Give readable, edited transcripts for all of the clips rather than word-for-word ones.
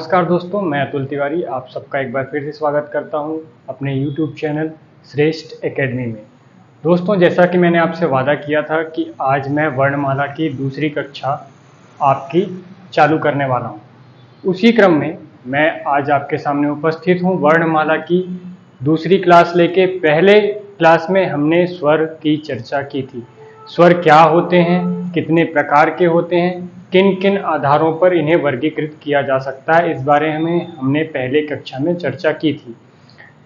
नमस्कार दोस्तों, मैं अतुल तिवारी आप सबका एक बार फिर से स्वागत करता हूं अपने YouTube चैनल श्रेष्ठ एकेडमी में। दोस्तों, जैसा कि मैंने आपसे वादा किया था कि आज मैं वर्णमाला की दूसरी कक्षा आपकी चालू करने वाला हूं। उसी क्रम में मैं आज आपके सामने उपस्थित हूं। वर्णमाला की दूसरी क्लास लेके पहले क्लास में हमने स्वर की चर्चा की थी। स्वर क्या होते हैं, कितने प्रकार के होते हैं, किन किन आधारों पर इन्हें वर्गीकृत किया जा सकता है, इस बारे में हमने पहले कक्षा में चर्चा की थी।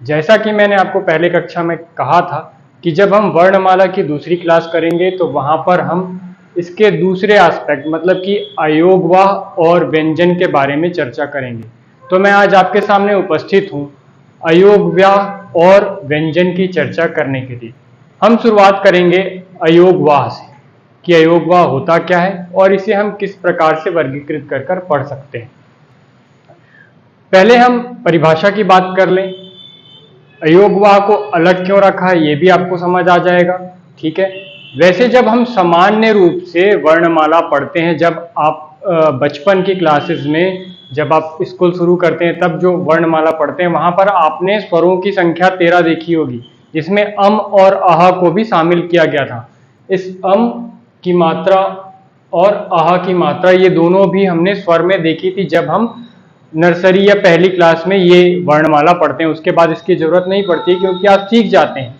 जैसा कि मैंने आपको पहले कक्षा में कहा था कि जब हम वर्णमाला की दूसरी क्लास करेंगे तो वहाँ पर हम इसके दूसरे एस्पेक्ट मतलब कि अयोगवाह और व्यंजन के बारे में चर्चा करेंगे। तो मैं आज आपके सामने उपस्थित हूँ अयोगवाह और व्यंजन की चर्चा करने के लिए। हम शुरुआत करेंगे अयोगवाह से कि अयोगवाह होता क्या है और इसे हम किस प्रकार से वर्गीकृत कर पढ़ सकते हैं। पहले हम परिभाषा की बात कर लें। अयोगवाह को अलग क्यों रखा है ये भी आपको समझ आ जाएगा, ठीक है। वैसे जब हम सामान्य रूप से वर्णमाला पढ़ते हैं, जब आप बचपन की क्लासेस में जब आप स्कूल शुरू करते हैं तब जो वर्णमाला पढ़ते हैं वहां पर आपने स्वरों की संख्या 13 देखी होगी, जिसमें अम और आह को भी शामिल किया गया था। इस अम की मात्रा और आह की मात्रा ये दोनों भी हमने स्वर में देखी थी जब हम नर्सरी या पहली क्लास में ये वर्णमाला पढ़ते हैं। उसके बाद इसकी जरूरत नहीं पड़ती क्योंकि आप सीख जाते हैं।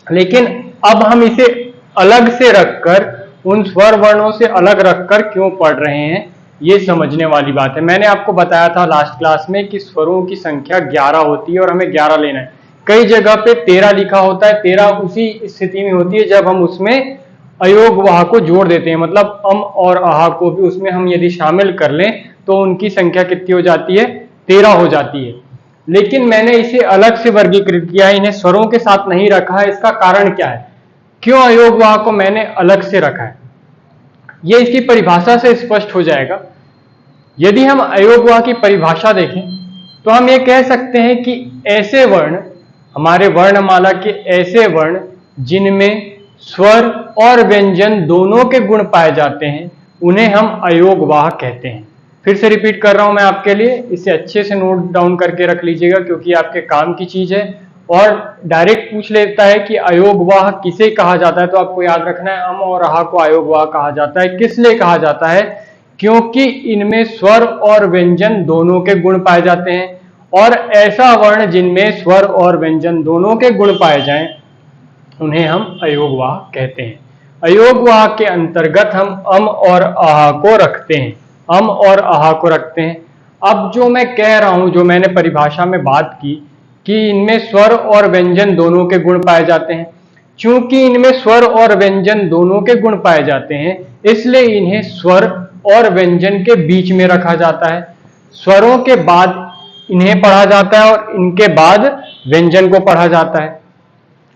लेकिन अब हम इसे अलग से रखकर, उन स्वर वर्णों से अलग रखकर क्यों पढ़ रहे हैं ये समझने वाली बात है। मैंने आपको बताया था लास्ट क्लास में कि स्वरों की संख्या 11 होती है और हमें 11 लेना है। कई जगह पे 13 लिखा होता है। 13 उसी स्थिति में होती है जब हम उसमें अयोगवाह को जोड़ देते हैं, मतलब अम और आह को भी उसमें हम यदि शामिल कर लें तो उनकी संख्या कितनी हो जाती है, 13 हो जाती है। लेकिन मैंने इसे अलग से वर्गीकृत किया है, इन्हें स्वरों के साथ नहीं रखा है। इसका कारण क्या है, क्यों अयोगवाह को मैंने अलग से रखा है, ये इसकी परिभाषा से स्पष्ट हो जाएगा। यदि हम अयोगवाह की परिभाषा देखें तो हम ये कह सकते हैं कि ऐसे वर्ण, हमारे वर्णमाला के ऐसे वर्ण जिनमें स्वर और व्यंजन दोनों के गुण पाए जाते हैं, उन्हें हम अयोगवाह कहते हैं। फिर से रिपीट कर रहा हूं मैं आपके लिए, इसे अच्छे से नोट डाउन करके रख लीजिएगा क्योंकि आपके काम की चीज है। और डायरेक्ट पूछ लेता है कि अयोगवाह किसे कहा जाता है, तो आपको याद रखना है अम और आह को अयोगवाह कहा जाता है। किस लिए कहा जाता है, क्योंकि इनमें स्वर और व्यंजन दोनों के गुण पाए जाते हैं। और ऐसा वर्ण जिनमें स्वर और व्यंजन दोनों के गुण पाए जाएं उन्हें हम अयोगवाह कहते हैं। अयोगवाह के अंतर्गत हम अम और आह को रखते हैं, अम और आह को रखते हैं। अब जो मैं कह रहा हूं, जो मैंने परिभाषा में बात की कि इनमें स्वर और व्यंजन दोनों के गुण पाए जाते हैं, चूंकि इनमें स्वर और व्यंजन दोनों के गुण पाए जाते हैं इसलिए इन्हें स्वर और व्यंजन के बीच में रखा जाता है। स्वरों के बाद इन्हें पढ़ा जाता है और इनके बाद व्यंजन को पढ़ा जाता है।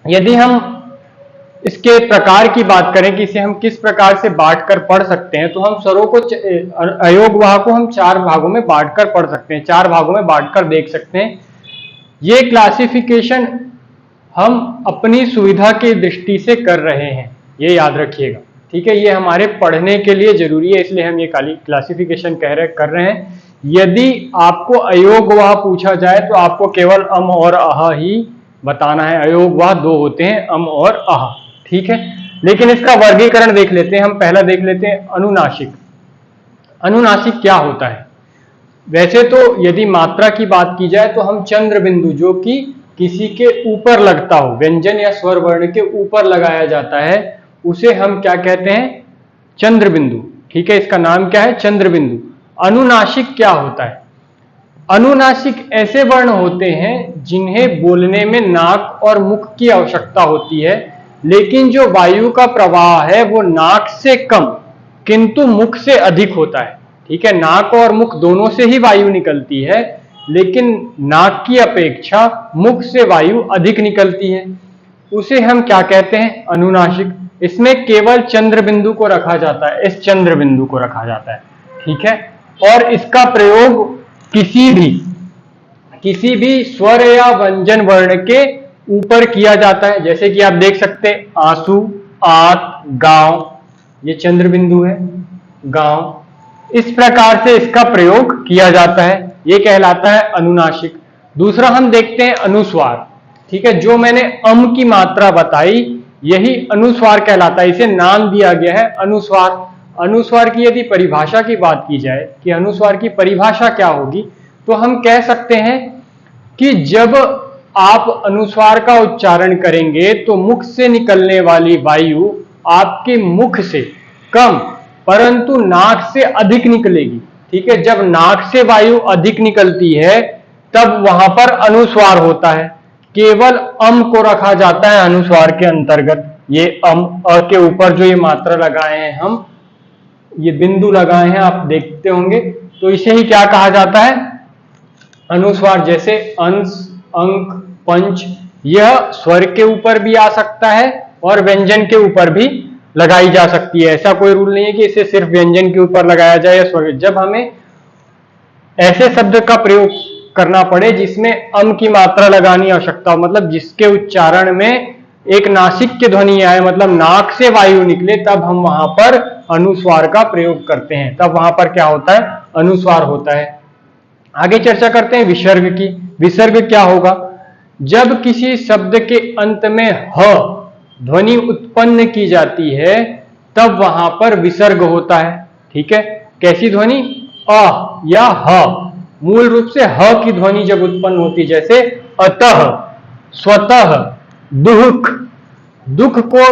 यदि हम इसके प्रकार की बात करें कि इसे हम किस प्रकार से बांटकर पढ़ सकते हैं, तो हम स्वरों को, अयोगवाह को हम 4 भागों में बांटकर पढ़ सकते हैं, 4 भागों में बांटकर देख सकते हैं। ये क्लासिफिकेशन हम अपनी सुविधा की दृष्टि से कर रहे हैं, ये याद रखिएगा, ठीक है। ये हमारे पढ़ने के लिए जरूरी है, इसलिए हम ये क्लासिफिकेशन कर रहे हैं। यदि आपको अयोगवाह पूछा जाए तो आपको केवल अम और आह ही बताना है। अयोगवाह 2 होते हैं, अम और आह, ठीक है। लेकिन इसका वर्गीकरण देख लेते हैं। हम पहला देख लेते हैं अनुनासिक। अनुनासिक क्या होता है, वैसे तो यदि मात्रा की बात की जाए तो हम चंद्र बिंदु, जो कि किसी के ऊपर लगता हो, व्यंजन या स्वर वर्ण के ऊपर लगाया जाता है, उसे हम क्या कहते हैं, चंद्र बिंदु, ठीक है। इसका नाम क्या है, चंद्र बिंदु। अनुनासिक क्या होता है, अनुनासिक ऐसे वर्ण होते हैं जिन्हें बोलने में नाक और मुख की आवश्यकता होती है, लेकिन जो वायु का प्रवाह है वो नाक से कम किंतु मुख से अधिक होता है, ठीक है। नाक और मुख दोनों से ही वायु निकलती है, लेकिन नाक की अपेक्षा मुख से वायु अधिक निकलती है। उसे हम क्या कहते हैं, अनुनासिक। इसमें केवल चंद्र बिंदु को रखा जाता है, इस चंद्र बिंदु को रखा जाता है, ठीक है। और इसका प्रयोग किसी भी स्वर या व्यंजन वर्ण के ऊपर किया जाता है। जैसे कि आप देख सकते हैं आंसू, आत, गांव, ये चंद्र बिंदु है, गांव। इस प्रकार से इसका प्रयोग किया जाता है। ये कहलाता है अनुनासिक। दूसरा हम देखते हैं अनुस्वार, ठीक है, जो मैंने अम की मात्रा बताई यही अनुस्वार कहलाता है, इसे नाम दिया गया है अनुस्वार। अनुस्वार की यदि परिभाषा की बात की जाए कि अनुस्वार की परिभाषा क्या होगी, तो हम कह सकते हैं कि जब आप अनुस्वार का उच्चारण करेंगे तो मुख से निकलने वाली वायु आपके मुख से कम परंतु नाक से अधिक निकलेगी, ठीक है। जब नाक से वायु अधिक निकलती है तब वहां पर अनुस्वार होता है। केवल अम को रखा जाता है अनुस्वार के अंतर्गत। ये अम अ के ऊपर जो ये मात्रा लगाए हैं हम, ये बिंदु लगाए हैं, आप देखते होंगे, तो इसे ही क्या कहा जाता है, अनुस्वार। जैसे अंश, अंक, पंच, यह स्वर के ऊपर भी आ सकता है और व्यंजन के ऊपर भी लगाई जा सकती है। ऐसा कोई रूल नहीं है कि इसे सिर्फ व्यंजन के ऊपर लगाया जाए या स्वर। जब हमें ऐसे शब्द का प्रयोग करना पड़े जिसमें अम की मात्रा लगानी आवश्यकता हो, मतलब जिसके उच्चारण में एक नासिक की ध्वनि आए, मतलब नाक से वायु निकले, तब हम वहां पर अनुस्वार का प्रयोग करते हैं। तब वहां पर क्या होता है, अनुस्वार होता है। आगे चर्चा करते हैं विसर्ग की। विसर्ग क्या होगा, जब किसी शब्द के अंत में ह ध्वनि उत्पन्न की जाती है तब वहां पर विसर्ग होता है, ठीक है। कैसी ध्वनि, अ या ह, मूल रूप से ह की ध्वनि जब उत्पन्न होती, जैसे अतः, स्वतः, दुख। दुख को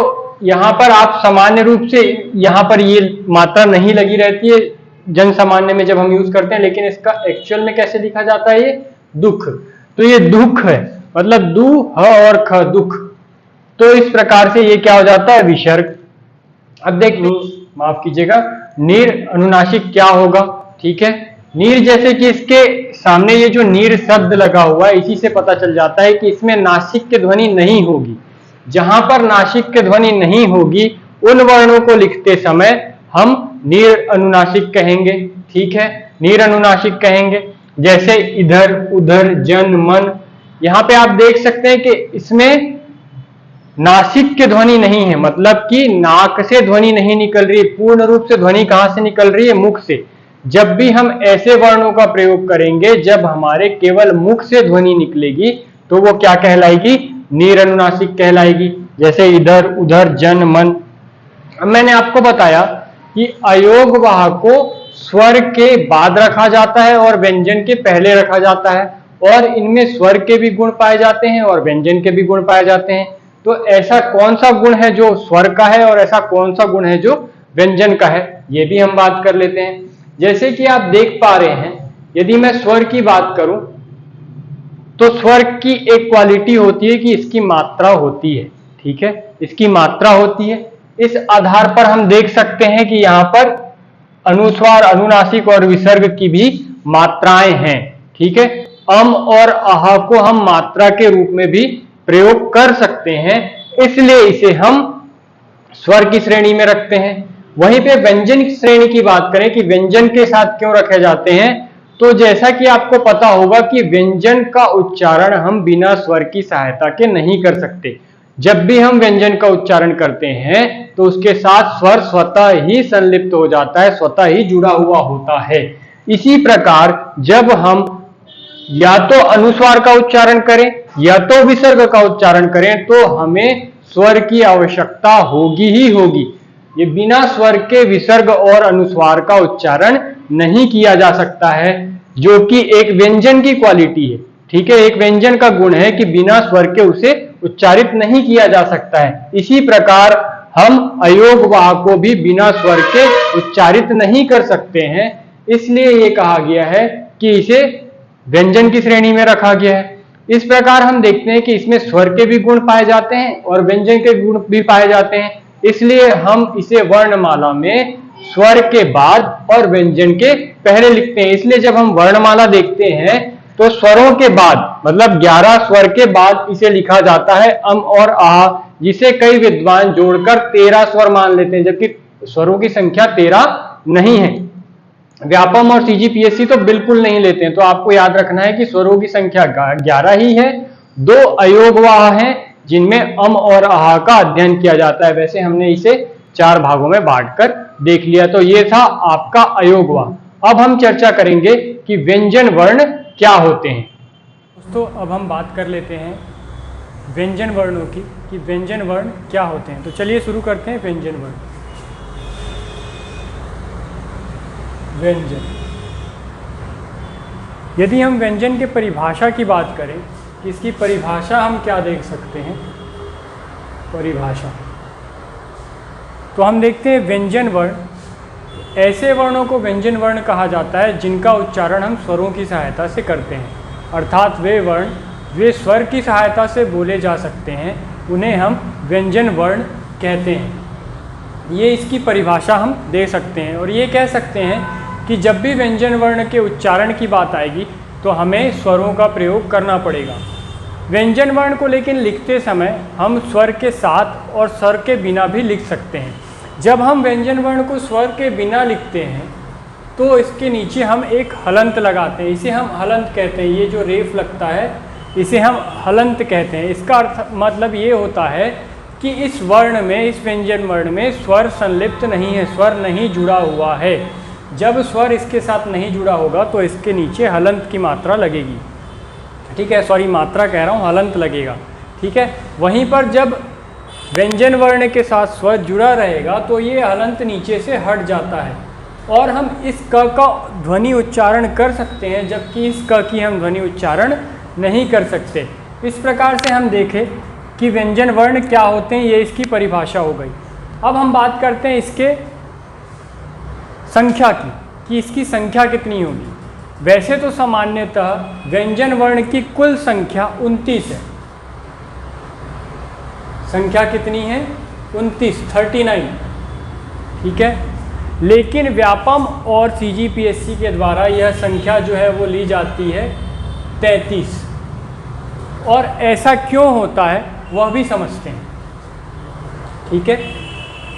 यहां पर आप सामान्य रूप से, यहां पर ये मात्रा नहीं लगी रहती है जन सामान्य में जब हम यूज करते हैं, लेकिन इसका एक्चुअल में कैसे लिखा जाता है, ये दुख। तो ये दुख है, मतलब दु ह और ख, दुख। तो इस प्रकार से ये क्या हो जाता है, विसर्ग। अब देखिए, माफ कीजिएगा, नीर अनुनासिक क्या होगा, ठीक है। नीर, जैसे कि इसके सामने ये जो नीर शब्द लगा हुआ है, इसी से पता चल जाता है कि इसमें नासिक की ध्वनि नहीं होगी। जहां पर नासिक की ध्वनि नहीं होगी उन वर्णों को लिखते समय हम नीर अनुनासिक कहेंगे, ठीक है, नीर अनुनासिक कहेंगे। जैसे इधर, उधर, जन, मन, यहां पे आप देख सकते हैं कि इसमें नासिक की ध्वनि नहीं है, मतलब कि नाक से ध्वनि नहीं निकल रही है। पूर्ण रूप से ध्वनि कहां से निकल रही है, मुख से। जब भी हम ऐसे वर्णों का प्रयोग करेंगे जब हमारे केवल मुख से ध्वनि निकलेगी तो वो क्या कहलाएगी, नीर अनुनासिक कहलाएगी। जैसे इधर, उधर, जन, मन। अब मैंने आपको बताया कि अयोगवाह को स्वर के बाद रखा जाता है और व्यंजन के पहले रखा जाता है, और इनमें स्वर के भी गुण पाए जाते हैं और व्यंजन के भी गुण पाए जाते हैं। तो ऐसा कौन सा गुण है जो स्वर का है और ऐसा कौन सा गुण है जो व्यंजन का है, ये भी हम बात कर लेते हैं। जैसे कि आप देख पा रहे हैं, यदि मैं स्वर की बात करूं तो स्वर की एक क्वालिटी होती है कि इसकी मात्रा होती है, ठीक है, इसकी मात्रा होती है। इस आधार पर हम देख सकते हैं कि यहां पर अनुस्वार, अनुनासिक और विसर्ग की भी मात्राएं हैं, ठीक है। अम और अह को हम मात्रा के रूप में भी प्रयोग कर सकते हैं, इसलिए इसे हम स्वर की श्रेणी में रखते हैं। वहीं पे व्यंजन की श्रेणी की बात करें कि व्यंजन के साथ क्यों रखे जाते हैं, तो जैसा कि आपको पता होगा कि व्यंजन का उच्चारण हम बिना स्वर की सहायता के नहीं कर सकते। जब भी हम व्यंजन का उच्चारण करते हैं तो उसके साथ स्वर स्वतः ही संलिप्त हो जाता है, स्वतः ही जुड़ा हुआ होता है। इसी प्रकार जब हम या तो अनुस्वार का उच्चारण करें या तो विसर्ग का उच्चारण करें तो हमें स्वर की आवश्यकता होगी ही होगी। ये बिना स्वर के विसर्ग और अनुस्वार का उच्चारण नहीं किया जा सकता है, जो कि एक व्यंजन की क्वालिटी है, ठीक है। एक व्यंजन का गुण है कि बिना स्वर के उसे उच्चारित नहीं किया जा सकता है। इसी प्रकार हम अयोगवाह को भी बिना स्वर के उच्चारित नहीं कर सकते हैं, इसलिए ये कहा गया है कि इसे व्यंजन की श्रेणी में रखा गया है। इस प्रकार हम देखते हैं कि इसमें स्वर के भी गुण पाए जाते हैं और व्यंजन के गुण भी पाए जाते हैं, इसलिए हम इसे वर्णमाला में स्वर के बाद और व्यंजन के पहले लिखते हैं। इसलिए जब हम वर्णमाला देखते हैं तो स्वरों के बाद, मतलब 11 स्वर के बाद इसे लिखा जाता है अम और आह, जिसे कई विद्वान जोड़कर 13 स्वर मान लेते हैं, जबकि स्वरों की संख्या 13 नहीं है। व्यापम और सीजीपीएससी तो बिल्कुल नहीं लेते हैं। तो आपको याद रखना है कि स्वरों की संख्या 11 ही है। 2 अयोगवाह हैं जिनमें अम और आह का अध्ययन किया जाता है। वैसे हमने इसे 4 भागों में बांटकर देख लिया। तो ये था आपका अयोगवाह। अब हम चर्चा करेंगे कि व्यंजन वर्ण क्या होते हैं। दोस्तों अब हम बात कर लेते हैं व्यंजन वर्णों की कि व्यंजन वर्ण क्या होते हैं। तो चलिए शुरू करते हैं व्यंजन वर्ण। व्यंजन, यदि हम व्यंजन के परिभाषा की बात करें, इसकी परिभाषा हम क्या देख सकते हैं। परिभाषा तो हम देखते हैं व्यंजन वर्ण, ऐसे वर्णों को व्यंजन वर्ण कहा जाता है जिनका उच्चारण हम स्वरों की सहायता से करते हैं, अर्थात वे वर्ण वे स्वर की सहायता से बोले जा सकते हैं, उन्हें हम व्यंजन वर्ण कहते हैं। ये इसकी परिभाषा हम दे सकते हैं और ये कह सकते हैं कि जब भी व्यंजन वर्ण के उच्चारण की बात आएगी तो हमें स्वरों का प्रयोग करना पड़ेगा। व्यंजन वर्ण को लेकिन लिखते समय हम स्वर के साथ और स्वर के बिना भी लिख सकते हैं। जब हम व्यंजन वर्ण को स्वर के बिना लिखते हैं तो इसके नीचे हम एक हलंत लगाते हैं, इसे हम हलंत कहते हैं। ये जो रेफ लगता है इसे हम हलंत कहते हैं। इसका अर्थ मतलब ये होता है कि इस वर्ण में, इस व्यंजन वर्ण में स्वर संलिप्त नहीं है, स्वर नहीं जुड़ा हुआ है। जब स्वर इसके साथ नहीं जुड़ा होगा तो इसके नीचे हलंत की मात्रा लगेगी, ठीक है, सॉरी मात्रा कह रहा हूँ, हलंत लगेगा, ठीक है। वहीं पर जब व्यंजन वर्ण के साथ स्वर जुड़ा रहेगा तो ये हलंत नीचे से हट जाता है और हम इस क का ध्वनि उच्चारण कर सकते हैं, जबकि इस क की हम ध्वनि उच्चारण नहीं कर सकते। इस प्रकार से हम देखें कि व्यंजन वर्ण क्या होते हैं, ये इसकी परिभाषा हो गई। अब हम बात करते हैं इसके संख्या की कि इसकी संख्या कितनी होगी। वैसे तो सामान्यतः व्यंजन वर्ण की कुल संख्या 29 है। संख्या कितनी है? 29, 39, ठीक है। लेकिन व्यापम और CGPSC के द्वारा यह संख्या जो है वो ली जाती है 33। और ऐसा क्यों होता है वह भी समझते हैं, ठीक है।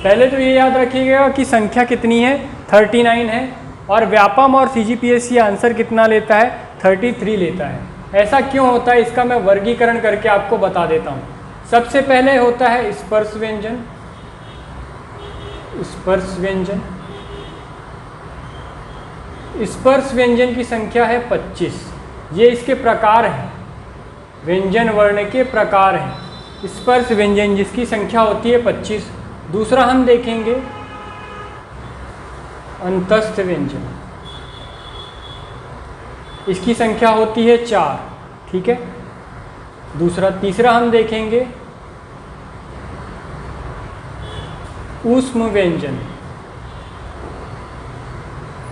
पहले तो ये याद रखिएगा कि संख्या कितनी है, 39 है, और व्यापम और CGPSC आंसर कितना लेता है, 33 लेता है। ऐसा क्यों होता है इसका मैं वर्गीकरण करके आपको बता देता हूँ। सबसे पहले होता है स्पर्श व्यंजन। स्पर्श व्यंजन, स्पर्श व्यंजन की संख्या है 25। ये इसके प्रकार हैं, व्यंजन वर्ण के प्रकार हैं। स्पर्श व्यंजन जिसकी संख्या होती है 25। दूसरा हम देखेंगे अंतस्थ व्यंजन, इसकी संख्या होती है 4, ठीक है। तीसरा हम देखेंगे ऊष्म व्यंजन,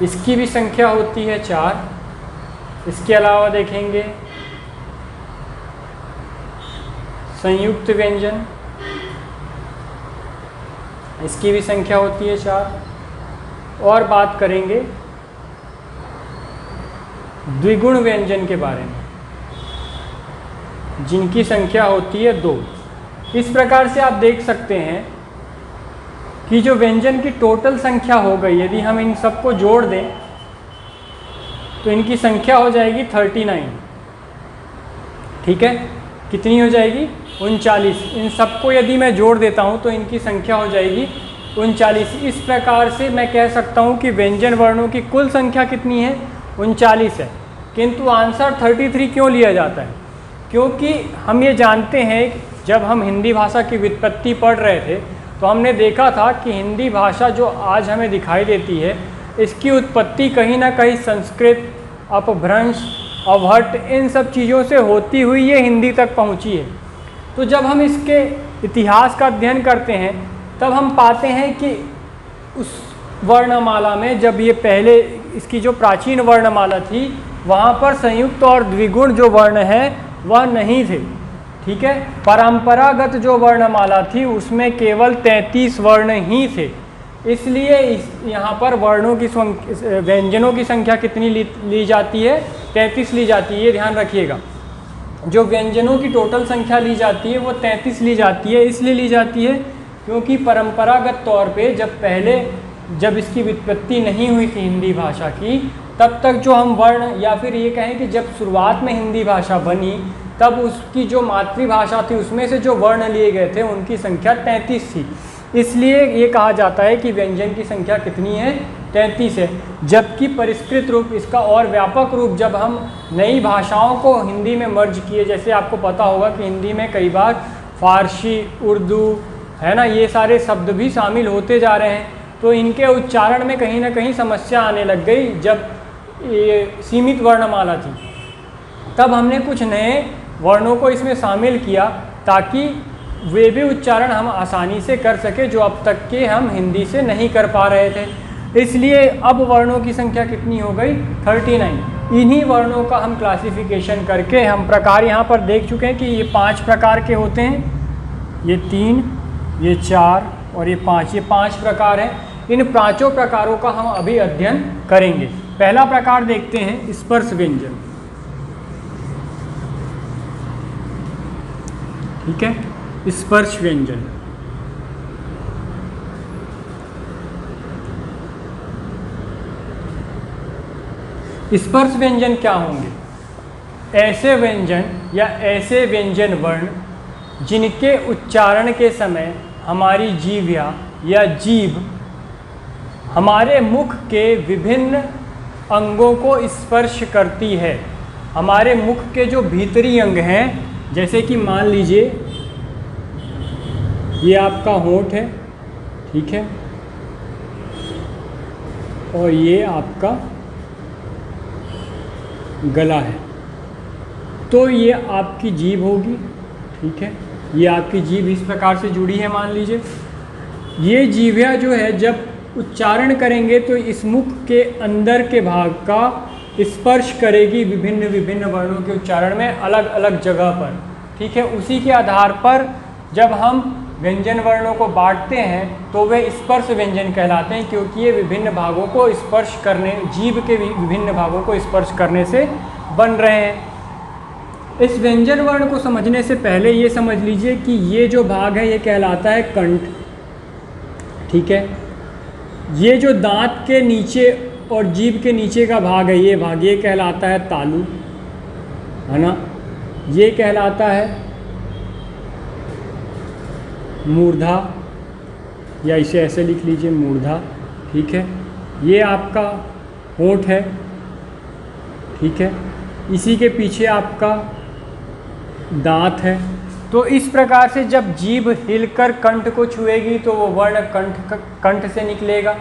इसकी भी संख्या होती है 4। इसके अलावा देखेंगे संयुक्त व्यंजन, इसकी भी संख्या होती है 4। और बात करेंगे द्विगुण व्यंजन के बारे में, जिनकी संख्या होती है 2। इस प्रकार से आप देख सकते हैं कि जो व्यंजन की टोटल संख्या हो गई, यदि हम इन सबको जोड़ दें तो इनकी संख्या हो जाएगी 39, ठीक है। कितनी हो जाएगी? 39। इन सबको यदि मैं जोड़ देता हूं तो इनकी संख्या हो जाएगी 39। इस प्रकार से मैं कह सकता हूं कि व्यंजन वर्णों की कुल संख्या कितनी है? 39 है। किंतु आंसर 33 क्यों लिया जाता है? क्योंकि हम ये जानते हैं, जब हम हिंदी भाषा की व्युत्पत्ति पढ़ रहे थे तो हमने देखा था कि हिंदी भाषा जो आज हमें दिखाई देती है, इसकी उत्पत्ति कहीं ना कहीं संस्कृत, अपभ्रंश, अवहट्ट, इन सब चीज़ों से होती हुई ये हिंदी तक पहुंची है। तो जब हम इसके इतिहास का अध्ययन करते हैं तब हम पाते हैं कि उस वर्णमाला में, जब ये पहले इसकी जो प्राचीन वर्णमाला थी, वहाँ पर संयुक्त और द्विगुण जो वर्ण है वह नहीं थे, ठीक है। परंपरागत जो वर्णमाला थी उसमें केवल 33 वर्ण ही थे। इसलिए यहाँ पर वर्णों की व्यंजनों की संख्या कितनी ली जाती है? 33 ली जाती है। ये ध्यान रखिएगा, जो व्यंजनों की टोटल संख्या ली जाती है वो 33 ली जाती है। इसलिए ली जाती है क्योंकि परंपरागत तौर पे जब इसकी व्युत्पत्ति नहीं हुई थी हिंदी भाषा की, तब तक जो हम वर्ण, या फिर ये कहें कि जब शुरुआत में हिंदी भाषा बनी तब उसकी जो मातृभाषा थी उसमें से जो वर्ण लिए गए थे उनकी संख्या 33 थी। इसलिए ये कहा जाता है कि व्यंजन की संख्या कितनी है? 33 है। जबकि परिष्कृत रूप, इसका और व्यापक रूप, जब हम नई भाषाओं को हिंदी में मर्ज किए, जैसे आपको पता होगा कि हिंदी में कई बार फारसी, उर्दू, है ना, ये सारे शब्द भी शामिल होते जा रहे हैं, तो इनके उच्चारण में कहीं ना कहीं समस्या आने लग गई। जब ये सीमित वर्णमाला थी तब हमने कुछ नए वर्णों को इसमें शामिल किया ताकि वे भी उच्चारण हम आसानी से कर सके जो अब तक के हम हिंदी से नहीं कर पा रहे थे। इसलिए अब वर्णों की संख्या कितनी हो गई? 39। इन्हीं वर्णों का हम क्लासिफिकेशन करके हम प्रकार यहाँ पर देख चुके हैं कि ये 5 प्रकार के होते हैं, ये 3, ये 4 और ये 5, ये 5 प्रकार हैं। इन 5 प्रकारों का हम अभी अध्ययन करेंगे। पहला प्रकार देखते हैं स्पर्श व्यंजन। ठीक है, स्पर्श व्यंजन। स्पर्श व्यंजन क्या होंगे? ऐसे व्यंजन या ऐसे व्यंजन वर्ण जिनके उच्चारण के समय हमारी जीवा या जीभ हमारे मुख के विभिन्न अंगों को स्पर्श करती है। हमारे मुख के जो भीतरी अंग हैं, जैसे कि मान लीजिए ये आपका होंठ है, ठीक है, और ये आपका गला है, तो ये आपकी जीभ होगी। ठीक है, ये आपकी जीभ इस प्रकार से जुड़ी है। मान लीजिए ये जीभा जो है जब उच्चारण करेंगे तो इस मुख के अंदर के भाग का स्पर्श करेगी विभिन्न विभिन्न वर्णों के उच्चारण में अलग अलग जगह पर। ठीक है, उसी के आधार पर जब हम व्यंजन वर्णों को बांटते हैं तो वे स्पर्श व्यंजन कहलाते हैं, क्योंकि ये विभिन्न भागों को स्पर्श करने, जीभ के विभिन्न भागों को स्पर्श करने से बन रहे हैं। इस व्यंजन वर्ण को समझने से पहले ये समझ लीजिए कि ये जो भाग है ये कहलाता है कंठ। ठीक है, ये जो दांत के नीचे और जीभ के नीचे का भाग है ये भाग, ये कहलाता है तालु, है ना, ये कहलाता है मूर्धा, या इसे ऐसे लिख लीजिए मूर्धा। ठीक है, ये आपका होंठ है। ठीक है, इसी के पीछे आपका दांत है। तो इस प्रकार से जब जीभ हिलकर कंठ को छुएगी तो वो वर्ण कंठ से निकलेगा।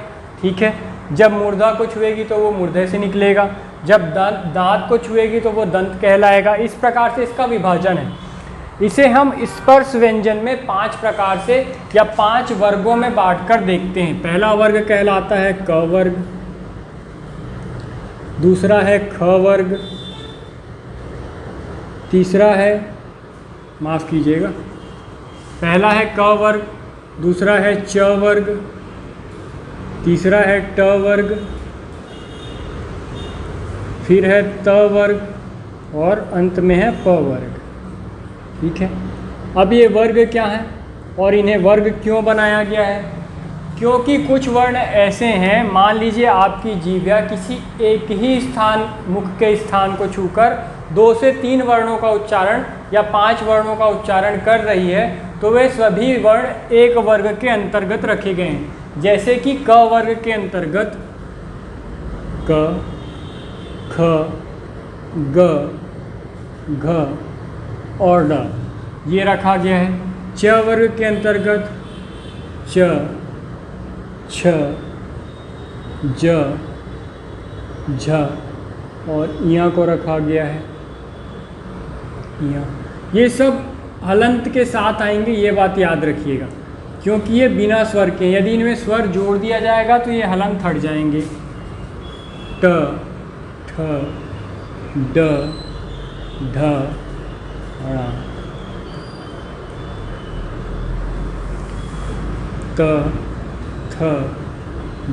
ठीक है, जब मूर्धा को छुएगी तो वो मूर्धे से निकलेगा, जब दांत को छुएगी तो वो दंत कहलाएगा। इस प्रकार से इसका विभाजन है। इसे हम स्पर्श व्यंजन में 5 प्रकार से या 5 वर्गों में बांटकर देखते हैं। पहला वर्ग कहलाता है क वर्ग, दूसरा है ख वर्ग, तीसरा है, माफ़ कीजिएगा, पहला है क वर्ग, दूसरा है च वर्ग, तीसरा है ट वर्ग, फिर है त वर्ग और अंत में है प वर्ग। ठीक है, अब ये वर्ग क्या है और इन्हें वर्ग क्यों बनाया गया है? क्योंकि कुछ वर्ण ऐसे हैं, मान लीजिए आपकी जीभा किसी एक ही स्थान, मुख के स्थान को छूकर 2 से 3 वर्णों का उच्चारण या 5 वर्णों का उच्चारण कर रही है, तो वे सभी वर्ण एक वर्ग के अंतर्गत रखे गए हैं। जैसे कि क वर्ग के अंतर्गत क, ख, ग, घ और ड ये रखा गया है। च वर्ग के अंतर्गत च, छ, ज, झ और इया को रखा गया है, इया। ये सब हलंत के साथ आएंगे, ये बात याद रखिएगा, क्योंकि ये बिना स्वर के, यदि इनमें स्वर जोड़ दिया जाएगा तो ये हलंत हट जाएंगे। ट, ठ, ड, ढ, ण, त, थ,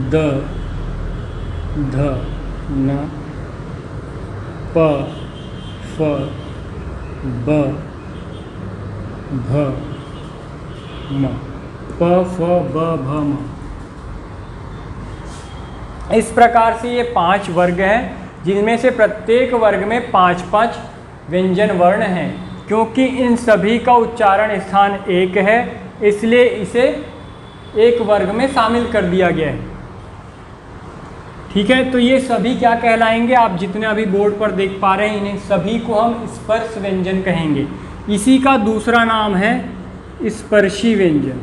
द, ध, न, प, फ, ब, भ, म, प, फ, ब, भ, म। इस प्रकार से ये 5 वर्ग हैं, जिनमें से प्रत्येक वर्ग में 5-5 व्यंजन वर्ण हैं। क्योंकि इन सभी का उच्चारण स्थान एक है, इसलिए इसे एक वर्ग में शामिल कर दिया गया है। ठीक है, तो ये सभी क्या कहलाएंगे, आप जितने अभी बोर्ड पर देख पा रहे हैं इन्हें सभी को हम स्पर्श व्यंजन कहेंगे। इसी का दूसरा नाम है स्पर्शी व्यंजन,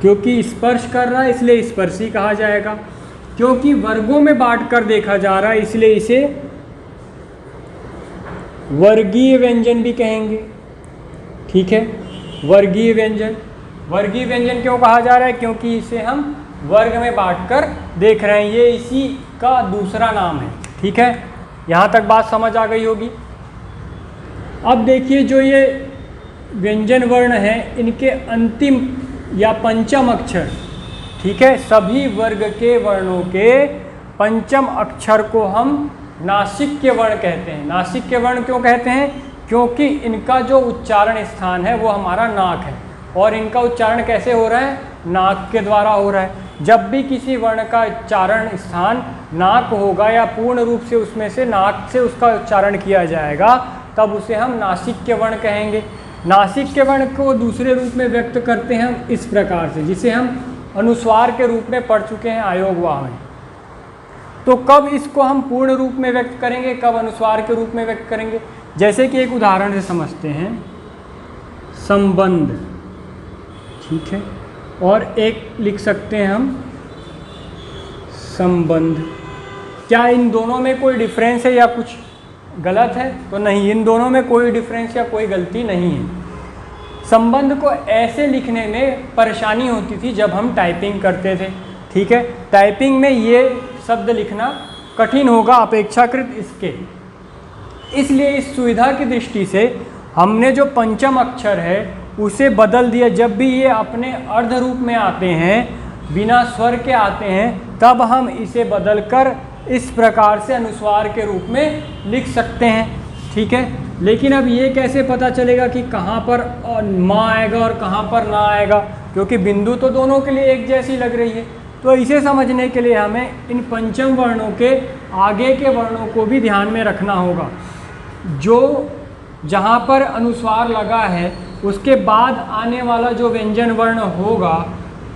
क्योंकि स्पर्श कर रहा है इसलिए स्पर्शी कहा जाएगा, क्योंकि वर्गों में बांटकर देखा जा रहा है इसलिए इसे वर्गीय व्यंजन भी कहेंगे। ठीक है, वर्गीय व्यंजन, वर्गीय व्यंजन क्यों कहा जा रहा है, क्योंकि इसे हम वर्ग में बांटकर देख रहे हैं, ये इसी का दूसरा नाम है। ठीक है, यहाँ तक बात समझ आ गई होगी। अब देखिए जो ये व्यंजन वर्ण हैं इनके अंतिम या पंचम अक्षर, ठीक है, सभी वर्ग के वर्णों के पंचम अक्षर को हम नासिक्य वर्ण कहते हैं। नासिक्य वर्ण क्यों कहते हैं, क्योंकि इनका जो उच्चारण स्थान है वो हमारा नाक है, और इनका उच्चारण कैसे हो रहा है, नाक के द्वारा हो रहा है। जब भी किसी वर्ण का उच्चारण स्थान नाक होगा या पूर्ण रूप से उसमें से नाक से उसका उच्चारण किया जाएगा तब उसे हम नासिक्य वर्ण कहेंगे। नासिक्य वर्ण को दूसरे रूप में व्यक्त करते हैं हम इस प्रकार से, जिसे हम अनुस्वार के रूप में पढ़ चुके हैं आयोगवाह में। तो कब इसको हम पूर्ण रूप में व्यक्त करेंगे, कब अनुस्वार के रूप में व्यक्त करेंगे, जैसे कि एक उदाहरण से समझते हैं, संबंध। ठीक है, और एक लिख सकते हैं हम संबंध। क्या इन दोनों में कोई डिफरेंस है या कुछ गलत है, तो नहीं, इन दोनों में कोई डिफरेंस या कोई गलती नहीं है। संबंध को ऐसे लिखने में परेशानी होती थी जब हम टाइपिंग करते थे। ठीक है, टाइपिंग में ये शब्द लिखना कठिन होगा अपेक्षाकृत इसके, इसलिए इस सुविधा की दृष्टि से हमने जो पंचम अक्षर है उसे बदल दिया। जब भी ये अपने अर्ध रूप में आते हैं, बिना स्वर के आते हैं, तब हम इसे बदलकर इस प्रकार से अनुस्वार के रूप में लिख सकते हैं। ठीक है, लेकिन अब ये कैसे पता चलेगा कि कहाँ पर माँ आएगा और कहाँ पर ना आएगा, क्योंकि बिंदु तो दोनों के लिए एक जैसी लग रही है। तो इसे समझने के लिए हमें इन पंचम वर्णों के आगे के वर्णों को भी ध्यान में रखना होगा। जो जहाँ पर अनुस्वार लगा है उसके बाद आने वाला जो व्यंजन वर्ण होगा,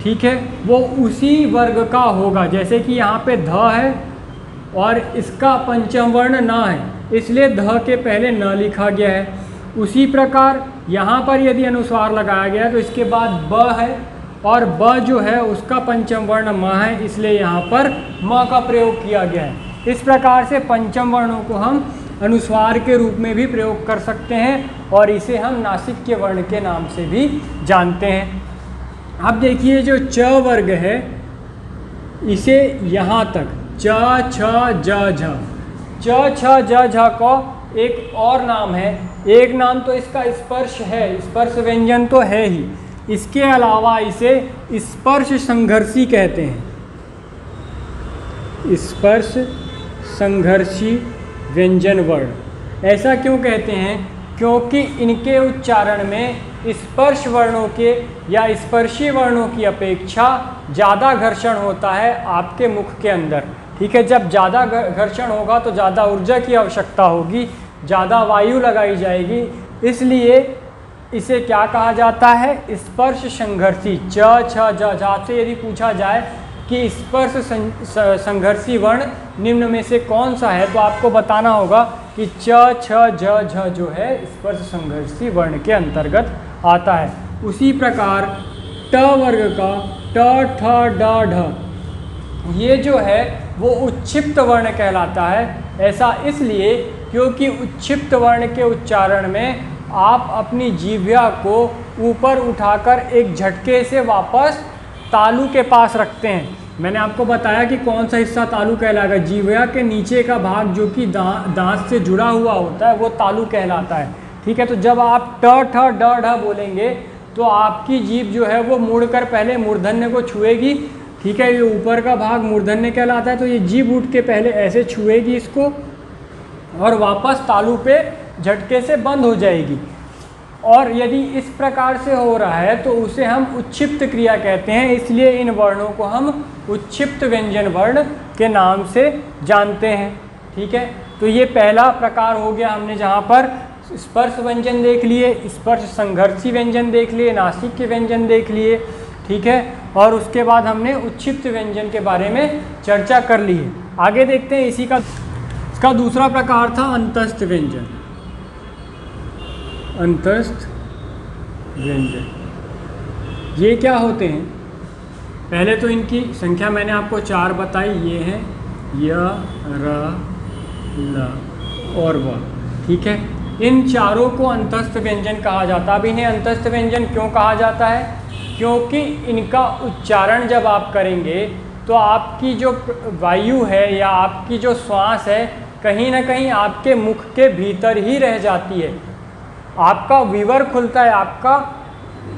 ठीक है, वो उसी वर्ग का होगा। जैसे कि यहाँ पे ध है और इसका पंचम वर्ण न है, इसलिए ध के पहले न लिखा गया है। उसी प्रकार यहाँ पर यदि अनुस्वार लगाया गया तो इसके बाद ब है, और ब जो है उसका पंचम वर्ण म है, इसलिए यहाँ पर म का प्रयोग किया गया है। इस प्रकार से पंचम वर्णों को हम अनुस्वार के रूप में भी प्रयोग कर सकते हैं और इसे हम नासिक्य वर्ण के नाम से भी जानते हैं। अब देखिए जो च वर्ग है, इसे यहाँ तक च छ ज झ, च छ ज झ का एक और नाम है। एक नाम तो इसका स्पर्श है, स्पर्श व्यंजन तो है ही, इसके अलावा इसे स्पर्श संघर्षी कहते हैं। स्पर्श संघर्षी व्यंजन वर्ण ऐसा क्यों कहते हैं, क्योंकि इनके उच्चारण में स्पर्श वर्णों के या स्पर्शी वर्णों की अपेक्षा ज़्यादा घर्षण होता है आपके मुख के अंदर। ठीक है, जब ज़्यादा घर्षण होगा तो ज़्यादा ऊर्जा की आवश्यकता होगी, ज़्यादा वायु लगाई जाएगी, इसलिए इसे क्या कहा जाता है, स्पर्श संघर्षी। च छ ज झ। आपसे यदि पूछा जाए कि स्पर्श संघर्षी वर्ण निम्न में से कौन सा है, तो आपको बताना होगा कि च छ ज झ जो है स्पर्श संघर्षी वर्ण के अंतर्गत आता है। उसी प्रकार ट वर्ग का ट ठ ड ढ ये जो है वो उच्छिप्त वर्ण कहलाता है। ऐसा इसलिए क्योंकि उच्छिप्त वर्ण के उच्चारण में आप अपनी जिह्वा को ऊपर उठाकर एक झटके से वापस तालु के पास रखते हैं। मैंने आपको बताया कि कौन सा हिस्सा तालु कहलाएगा। जिह्वा के नीचे का भाग जो कि दांत से जुड़ा हुआ होता है वो तालु कहलाता है। ठीक है, तो जब आप ट ठ ड ढ बोलेंगे तो आपकी जीभ जो है वो मुड़कर पहले मूर्धन्य को छुएगी। ठीक है, ये ऊपर का भाग मूर्धन्य कहलाता है, तो ये जीभ उठ के पहले ऐसे छुएगी इसको और वापस तालु पे झटके से बंद हो जाएगी। और यदि इस प्रकार से हो रहा है तो उसे हम उच्छिप्त क्रिया कहते हैं, इसलिए इन वर्णों को हम उच्छिप्त व्यंजन वर्ण के नाम से जानते हैं। ठीक है, तो ये पहला प्रकार हो गया, हमने जहाँ पर स्पर्श व्यंजन देख लिए, स्पर्श संघर्षी व्यंजन देख लिए, नासिक के व्यंजन देख लिए। ठीक है, और उसके बाद हमने उच्छिष्ट व्यंजन के बारे में चर्चा कर ली है। आगे देखते हैं इसका दूसरा प्रकार था अंतस्थ व्यंजन। अंतस्थ व्यंजन ये क्या होते हैं? पहले तो इनकी संख्या मैंने आपको 4 बताई, ये हैं य, र, ल और व। ठीक है, इन चारों को अंतस्थ व्यंजन कहा जाता है। अब इन्हें अंतस्थ व्यंजन क्यों कहा जाता है? क्योंकि इनका उच्चारण जब आप करेंगे तो आपकी जो वायु है या आपकी जो श्वास है कहीं ना कहीं आपके मुख के भीतर ही रह जाती है। आपका विवर खुलता है, आपका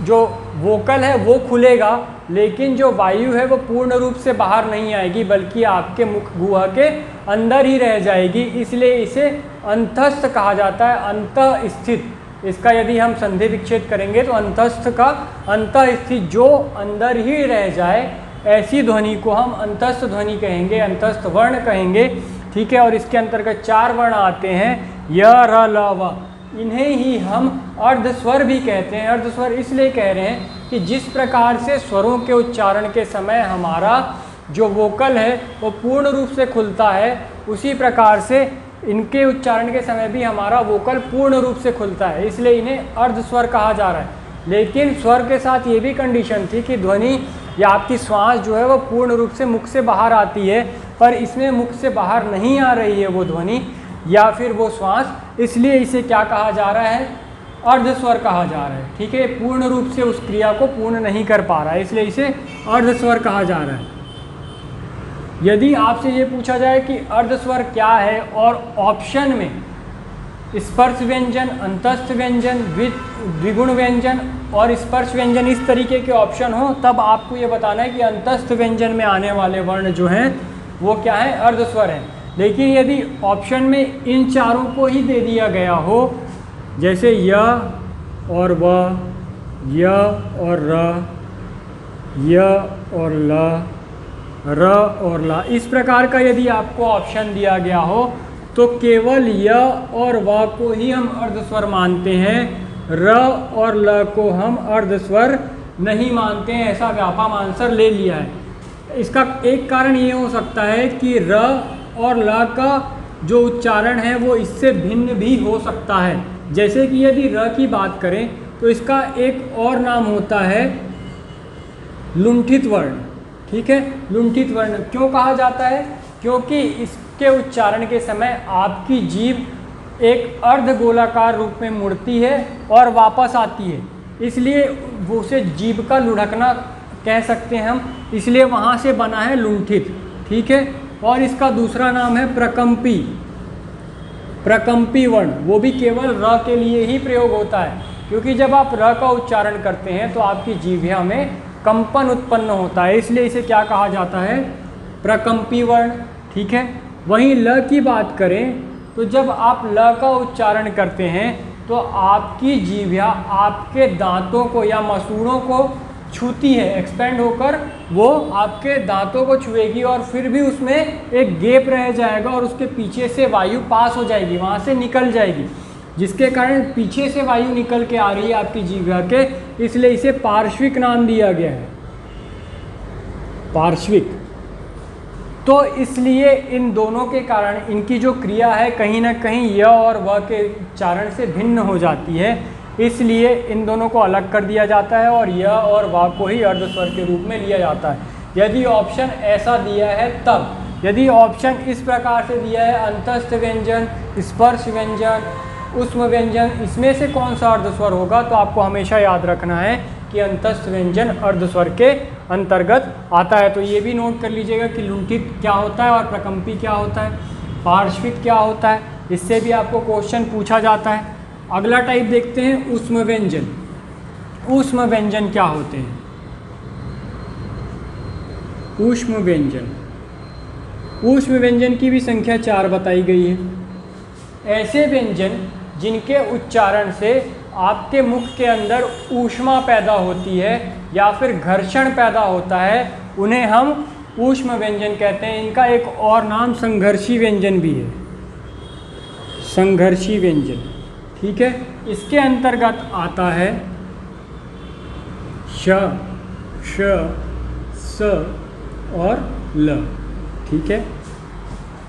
जो वोकल है वो खुलेगा, लेकिन जो वायु है वो पूर्ण रूप से बाहर नहीं आएगी बल्कि आपके मुख गुहा के अंदर ही रह जाएगी। इसलिए इसे अंतस्थ कहा जाता है, अंतः स्थित। इसका यदि हम संधि विच्छेद करेंगे तो अंतस्थ का अंतः स्थित, जो अंदर ही रह जाए, ऐसी ध्वनि को हम अंतस्थ ध्वनि कहेंगे, अंतस्थ वर्ण कहेंगे। ठीक है, और इसके अंतर्गत 4 वर्ण आते हैं य, र, ल, व। इन्हें ही हम अर्धस्वर भी कहते हैं। अर्धस्वर इसलिए कह रहे हैं कि जिस प्रकार से स्वरों के उच्चारण के समय हमारा जो वोकल है वो पूर्ण रूप से खुलता है, उसी प्रकार से इनके उच्चारण के समय भी हमारा वोकल पूर्ण रूप से खुलता है, इसलिए इन्हें अर्धस्वर कहा जा रहा है। लेकिन स्वर के साथ ये भी कंडीशन थी कि ध्वनि या आपकी श्वास जो है वो पूर्ण रूप से मुख से बाहर आती है, पर इसमें मुख से बाहर नहीं आ रही है वो ध्वनि या फिर वो श्वास, इसलिए इसे क्या कहा जा रहा है? अर्धस्वर कहा जा रहा है। ठीक है, पूर्ण रूप से उस क्रिया को पूर्ण नहीं कर पा रहा है, इसलिए इसे अर्धस्वर कहा जा रहा है। यदि आपसे ये पूछा जाए कि अर्धस्वर क्या है और ऑप्शन में स्पर्श व्यंजन, अंतस्थ व्यंजन, द्विगुण व्यंजन और स्पर्श व्यंजन इस तरीके के ऑप्शन हो, तब आपको ये बताना है कि अंतस्थ व्यंजन में आने वाले वर्ण जो हैं वो क्या है? अर्धस्वर हैं। लेकिन यदि ऑप्शन में इन चारों को ही दे दिया गया हो, जैसे य और व, य और र, य और ल, र और ला, इस प्रकार का यदि आपको ऑप्शन दिया गया हो तो केवल य और व को ही हम अर्धस्वर मानते हैं, र और ल को हम अर्धस्वर नहीं मानते हैं। ऐसा व्यापम आंसर ले लिया है। इसका एक कारण ये हो सकता है कि र और ल का जो उच्चारण है वो इससे भिन्न भी हो सकता है। जैसे कि यदि र की बात करें तो इसका एक और नाम होता है लुंठित वर्ण। ठीक है, लुंठित वर्ण क्यों कहा जाता है? क्योंकि इसके उच्चारण के समय आपकी जीभ एक अर्धगोलाकार रूप में मुड़ती है और वापस आती है, इसलिए वो उसे जीभ का लुढ़कना कह सकते हैं हम, इसलिए वहाँ से बना है लुंठित। ठीक है, और इसका दूसरा नाम है प्रकंपी। प्रकंपी वर्ण वो भी केवल र के लिए ही प्रयोग होता है, क्योंकि जब आप र का उच्चारण करते हैं तो आपकी जीभा में कंपन उत्पन्न होता है, इसलिए इसे क्या कहा जाता है? प्रकंपी वर्ण। ठीक है, वहीं ल की बात करें तो जब आप ल का उच्चारण करते हैं तो आपकी जीभा आपके दांतों को या मसूड़ों को छूती है, एक्सपेंड होकर वो आपके दांतों को छुएगी और फिर भी उसमें एक गैप रह जाएगा और उसके पीछे से वायु पास हो जाएगी, वहाँ से निकल जाएगी, जिसके कारण पीछे से वायु निकल के आ रही है आपकी जीभा के, इसलिए इसे पार्श्विक नाम दिया गया है, पार्श्विक। तो इसलिए इन दोनों के कारण इनकी जो क्रिया है कहीं ना कहीं य और व के उच्चारण से भिन्न हो जाती है, इसलिए इन दोनों को अलग कर दिया जाता है और य और व को ही अर्धस्वर के रूप में लिया जाता है। यदि ऑप्शन ऐसा दिया है तब, यदि ऑप्शन इस प्रकार से दिया है अंतस्थ व्यंजन, स्पर्श व्यंजन, ऊष्म व्यंजन, इसमें से कौन सा अर्धस्वर होगा, तो आपको हमेशा याद रखना है कि अंतस्थ व्यंजन अर्धस्वर के अंतर्गत आता है। तो ये भी नोट कर लीजिएगा कि लुंठित क्या होता है और प्रकंपी क्या होता है, पार्श्विक क्या होता है, इससे भी आपको क्वेश्चन पूछा जाता है। अगला टाइप देखते हैं ऊष्म व्यंजन। ऊष्म व्यंजन क्या होते हैं? ऊष्म व्यंजन, ऊष्म व्यंजन की भी संख्या 4 बताई गई है। ऐसे व्यंजन जिनके उच्चारण से आपके मुख के अंदर ऊष्मा पैदा होती है या फिर घर्षण पैदा होता है, उन्हें हम ऊष्म व्यंजन कहते हैं। इनका एक और नाम संघर्षी व्यंजन भी है, संघर्षी व्यंजन। ठीक है, इसके अंतर्गत आता है श, श, स और ल। ठीक है,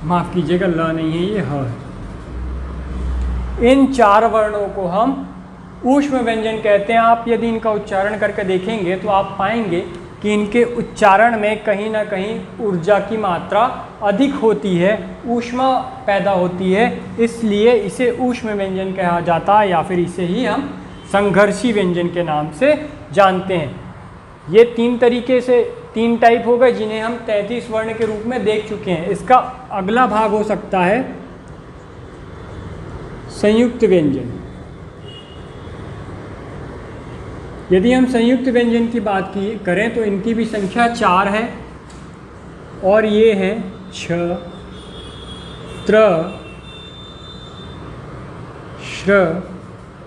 माफ़ कीजिएगा, ल नहीं है, ये ह है। इन 4 वर्णों को हम ऊष्म व्यंजन कहते हैं। आप यदि इनका उच्चारण करके देखेंगे तो आप पाएंगे कि इनके उच्चारण में कहीं ना कहीं ऊर्जा की मात्रा अधिक होती है, ऊष्मा पैदा होती है, इसलिए इसे ऊष्म व्यंजन कहा जाता है, या फिर इसे ही हम संघर्षी व्यंजन के नाम से जानते हैं। ये 3 तरीके से 3 टाइप हो गए जिन्हें हम 33 वर्ण के रूप में देख चुके हैं। इसका अगला भाग हो सकता है संयुक्त व्यंजन। यदि हम संयुक्त व्यंजन की बात करें तो इनकी भी संख्या 4 है, और ये हैं छ, त्र, श्र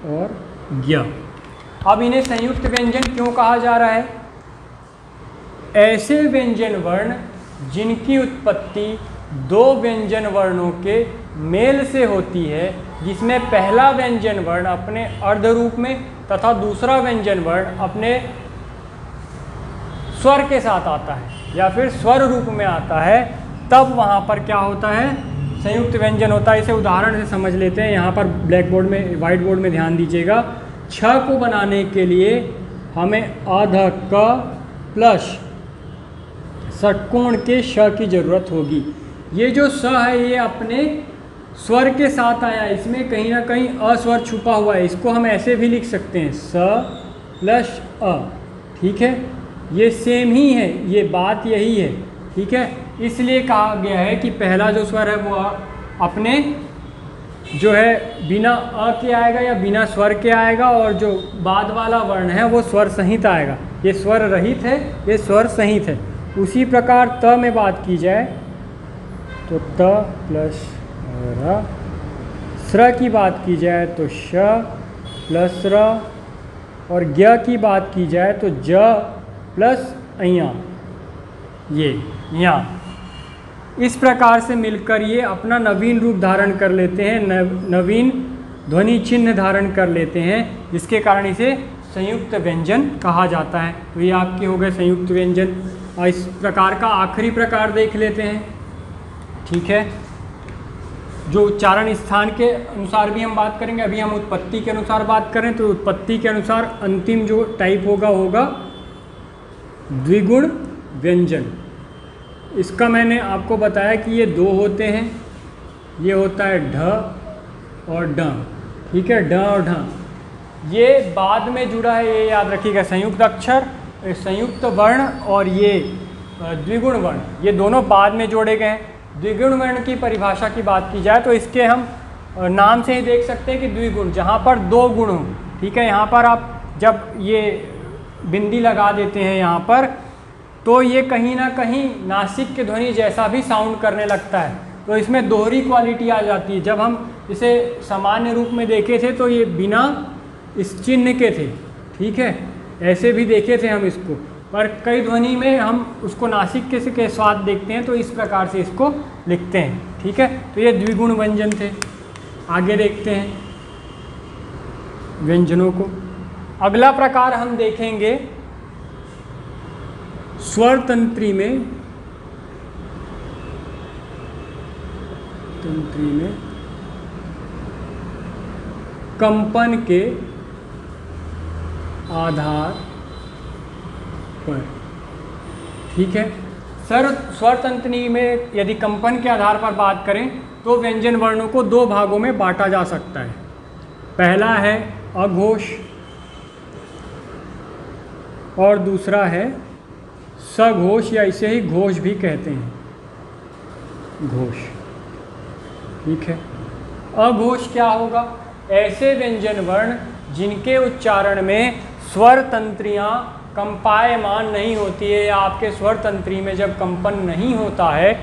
और ज्ञ। अब इन्हें संयुक्त व्यंजन क्यों कहा जा रहा है? ऐसे व्यंजन वर्ण जिनकी उत्पत्ति 2 व्यंजन वर्णों के मेल से होती है, जिसमें पहला व्यंजन वर्ण अपने अर्ध रूप में तथा दूसरा व्यंजन वर्ण अपने स्वर के साथ आता है या फिर स्वर रूप में आता है, तब वहाँ पर क्या होता है? संयुक्त व्यंजन होता है। इसे उदाहरण से समझ लेते हैं। यहाँ पर ब्लैक बोर्ड में, व्हाइट बोर्ड में ध्यान दीजिएगा। छ को बनाने के लिए हमें अध क प्लस षटकोण के श की जरूरत होगी। ये जो स है ये अपने स्वर के साथ आया, इसमें कहीं ना कहीं अस्वर छुपा हुआ है। इसको हम ऐसे भी लिख सकते हैं, स प्लस अ। ठीक है, ये सेम ही है, ये बात यही है। ठीक है, इसलिए कहा गया है कि पहला जो स्वर है वो अपने जो है बिना अ के आएगा या बिना स्वर के आएगा, और जो बाद वाला वर्ण है वो स्वर सहित आएगा। ये स्वर रहित है, ये स्वर सहित है। उसी प्रकार त में बात की जाए तो त प्लस र, स्र की बात की जाए तो श प्लस र, और ज्ञ की बात की जाए तो ज प्लस अया, ये यहाँ। इस प्रकार से मिलकर ये अपना नवीन रूप धारण कर लेते हैं, नवीन ध्वनि चिन्ह धारण कर लेते हैं, जिसके कारण इसे संयुक्त व्यंजन कहा जाता है। तो ये आपके हो गए संयुक्त व्यंजन। और इस प्रकार का आखिरी प्रकार देख लेते हैं। ठीक है, जो उच्चारण स्थान के अनुसार भी हम बात करेंगे। अभी हम उत्पत्ति के अनुसार बात करें तो उत्पत्ति के अनुसार अंतिम जो टाइप होगा द्विगुण व्यंजन। इसका मैंने आपको बताया कि ये 2 होते हैं, ये होता है ढ और ड। ठीक है, ढ और ढ ये बाद में जुड़ा है, ये याद रखिएगा। संयुक्त अक्षर, संयुक्त वर्ण और ये द्विगुण वर्ण, ये दोनों बाद में जोड़े गए हैं। द्विगुण वर्ण की परिभाषा की बात की जाए तो इसके हम नाम से ही देख सकते हैं कि द्विगुण, जहाँ पर 2 गुण हो। ठीक है, यहाँ पर आप जब ये बिंदी लगा देते हैं यहाँ पर, तो ये कहीं ना कहीं नासिक के ध्वनि जैसा भी साउंड करने लगता है, तो इसमें दोहरी क्वालिटी आ जाती है। जब हम इसे सामान्य रूप में देखे थे तो ये बिना इस चिन्ह के थे। ठीक है, ऐसे भी देखे थे हम इसको, पर कई ध्वनि में हम उसको नासिक के स्वाद देखते हैं तो इस प्रकार से इसको लिखते हैं। ठीक है, तो ये द्विगुण व्यंजन थे। आगे देखते हैं व्यंजनों को। अगला प्रकार हम देखेंगे स्वर तंत्री में कंपन के आधार पर। ठीक है, स्वर तंत्री में यदि कंपन के आधार पर बात करें तो व्यंजन वर्णों को 2 भागों में बांटा जा सकता है। पहला है अघोष और दूसरा है सघोष, या इसे ही घोष भी कहते हैं, घोष। ठीक है, अघोष क्या होगा? ऐसे व्यंजन वर्ण जिनके उच्चारण में स्वर तंत्रियाँ कंपायमान नहीं होती है, या आपके स्वर तंत्री में जब कंपन नहीं होता है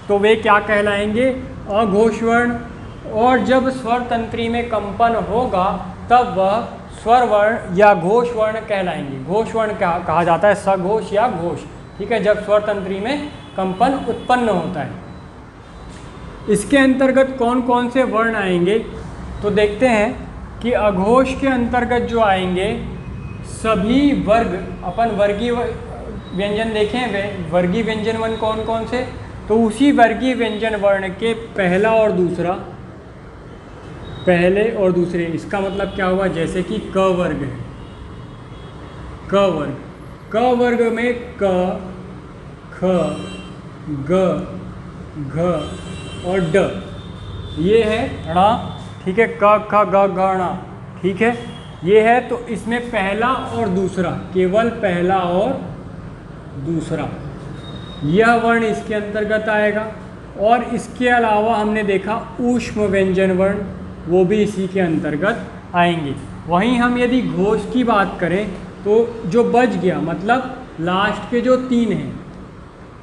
तो वे क्या कहलाएंगे? अघोष वर्ण। और जब स्वर तंत्री में कंपन होगा तब वह स्वर वर्ण या घोष वर्ण कहलाएंगे। घोष वर्ण कहा जाता है, सघोष या घोष। ठीक है, जब स्वर तंत्री में कंपन उत्पन्न होता है। इसके अंतर्गत कौन कौन से वर्ण आएंगे तो देखते हैं कि अघोष के अंतर्गत जो आएंगे सभी वर्ग, अपन वर्गीय व्यंजन देखे हैं, वर्गीय व्यंजन वर्ण कौन कौन से, तो उसी वर्गीय व्यंजन वर्ण के पहला और दूसरा, पहले और दूसरे, इसका मतलब क्या हुआ, जैसे कि क वर्ग है, क वर्ग, क वर्ग में क, ख, ग, घ और ड, ये है ण, ठीक है, क ख ग घ ण, ठीक है, ये है। तो इसमें पहला और दूसरा, केवल पहला और दूसरा, यह वर्ण इसके अंतर्गत आएगा। और इसके अलावा हमने देखा ऊष्म व्यंजन वर्ण, वो भी इसी के अंतर्गत आएंगे। वहीं हम यदि घोष की बात करें तो जो बच गया, मतलब लास्ट के जो 3 हैं